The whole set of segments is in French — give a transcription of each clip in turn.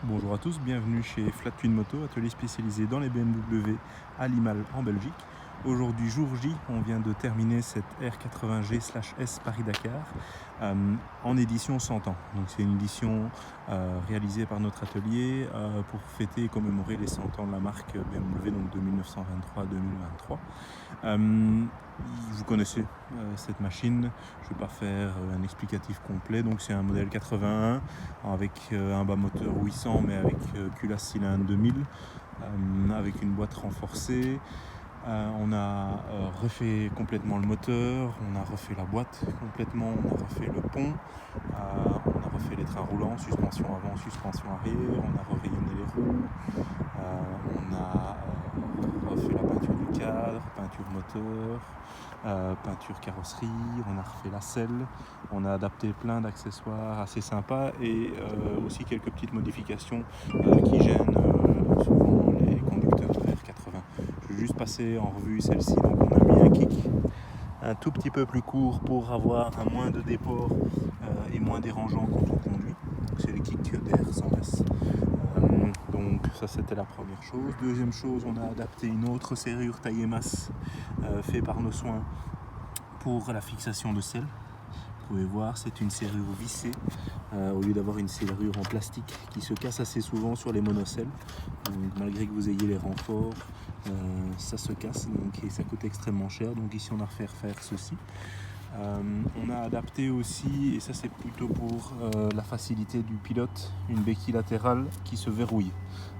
Bonjour à tous, bienvenue chez Flat Twin Moto, atelier spécialisé dans les BMW à Limal en Belgique. Aujourd'hui jour J, on vient de terminer cette R80G/S Paris-Dakar en édition 100 ans. Donc c'est une édition réalisée par notre atelier pour fêter et commémorer les 100 ans de la marque BMW, donc de 1923 à 2023. Vous connaissez cette machine, je ne vais pas faire un explicatif complet. Donc c'est un modèle 81 avec un bas moteur 800 mais avec culasse cylindre 2000, avec une boîte renforcée. On a refait complètement le moteur, on a refait la boîte complètement, on a refait le pont, on a refait les trains roulants, suspension avant, suspension arrière, on a rayonné les roues, on a refait la peinture du cadre, peinture moteur, peinture carrosserie, on a refait la selle, on a adapté plein d'accessoires assez sympas et aussi quelques petites modifications qui gênent souvent les conducteurs de R80. Je vais juste passer en revue celle-ci. Donc on a mis un kick un tout petit peu plus court pour avoir un moins de déport et moins dérangeant quand on conduit. Donc c'est le kick DR100S. Donc ça c'était la première chose. Deuxième chose, on a adapté une autre serrure taille et masse fait par nos soins pour la fixation de selle. Vous pouvez voir, c'est une serrure vissée au lieu d'avoir une serrure en plastique qui se casse assez souvent sur les monocelles. Donc, malgré que vous ayez les renforts, ça se casse donc, et ça coûte extrêmement cher. Donc ici on a refait faire ceci. On a adapté aussi, et ça c'est plutôt pour la facilité du pilote, une béquille latérale qui se verrouille.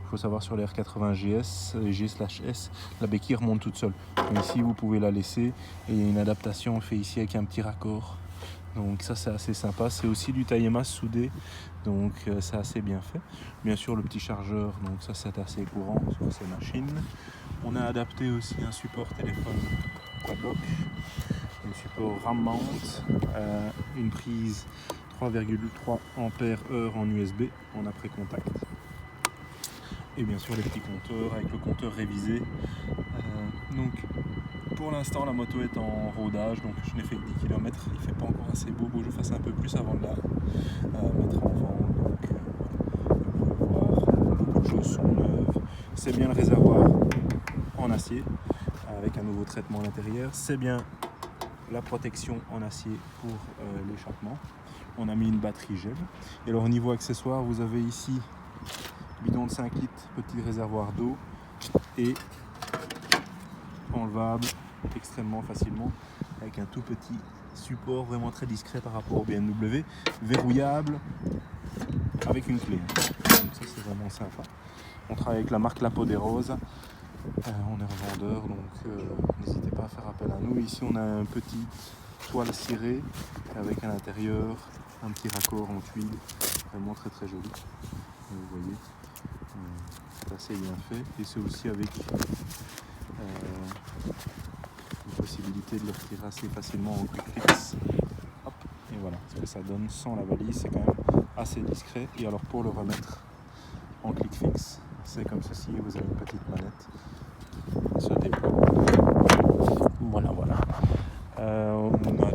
Il faut savoir sur les R80 G/S, la béquille remonte toute seule. Mais ici vous pouvez la laisser et il y a une adaptation fait ici avec un petit raccord. Donc ça c'est assez sympa, c'est aussi du taille et masse soudé, donc c'est assez bien fait. Bien sûr le petit chargeur, donc ça c'est assez courant sur ces machines. On a adapté aussi un support téléphone quadlock, un support RAM mount, une prise 3,3 ampères/heure en USB en après-contact. Et bien sûr les petits compteurs avec le compteur révisé. Donc pour l'instant la moto est en rodage, donc je n'ai fait que 10 km, il ne fait pas encore assez beau, je fasse un peu plus avant de la mettre en vente. Donc vous pouvez voir, beaucoup de choses sont neuves. C'est bien le réservoir en acier avec un nouveau traitement à l'intérieur, c'est bien la protection en acier pour l'échappement. On a mis une batterie gel. Et alors au niveau accessoire, vous avez ici bidon de 5 litres, petit réservoir d'eau et enlevable extrêmement facilement avec un tout petit support vraiment très discret par rapport au BMW, verrouillable avec une clé. Donc ça c'est vraiment sympa. On travaille avec la marque La Peau des Roses. On est revendeur, donc n'hésitez pas à faire appel à nous. Ici on a un petit toile cirée avec à l'intérieur un petit raccord en tuile, vraiment très très joli. Vous voyez, c'est assez bien fait et c'est aussi avec une possibilité de le retirer assez facilement en quick fix. Hop, et voilà ce que ça donne sans la valise, c'est quand même assez discret. Et alors pour le remettre en click fix, c'est comme ceci, vous avez une petite manette qui se déploie. Voilà. On a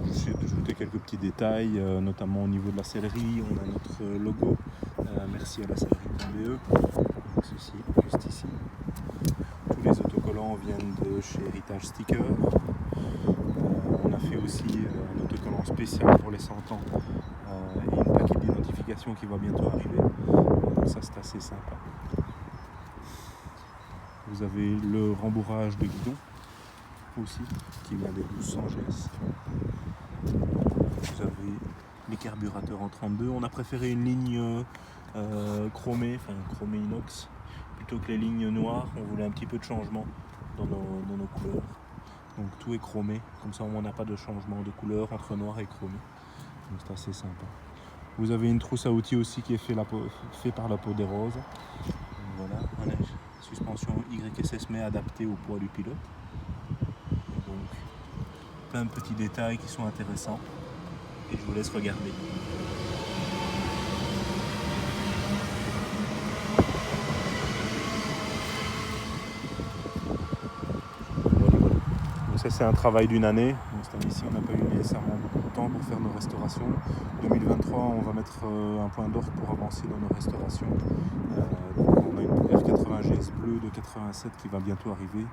ajouté quelques petits détails, notamment au niveau de la sellerie. On a notre logo, merci à la sellerie.be, donc ceci juste ici. Tous les autocollants viennent de chez Heritage Sticker. On a fait aussi un autocollant spécial pour les 100 ans et une plaquette d'identification qui va bientôt arriver. Donc ça c'est assez sympa. Vous avez le rembourrage de guidon aussi qui vient des 1200 GS. Vous avez les carburateurs en 32. On a préféré une ligne chromée inox plutôt que les lignes noires. On voulait un petit peu de changement dans nos couleurs. Donc tout est chromé, comme ça on n'a pas de changement de couleur entre noir et chromé. Donc c'est assez sympa. Vous avez une trousse à outils aussi qui est fait par La Peau des Roses. Donc voilà, une suspension YSS mais adaptée au poids du pilote. Donc plein de petits détails qui sont intéressants et je vous laisse regarder. Voilà. Donc ça c'est un travail d'une année. Donc cette année-ci on n'a pas eu nécessairement beaucoup temps pour faire nos restaurations. 2023, on va mettre un point d'orgue pour avancer dans nos restaurations. Donc on a une R80 GS bleue de 87 qui va bientôt arriver.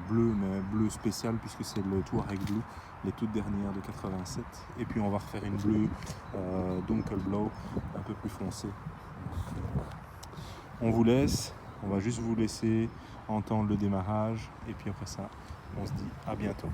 Bleu, mais bleu spécial puisque c'est le Touareg bleu, les toutes dernières de 87. Et puis on va refaire une bleue Dunkelblau, un peu plus foncée. On vous laisse, on va juste vous laisser entendre le démarrage et puis après ça, on se dit à bientôt.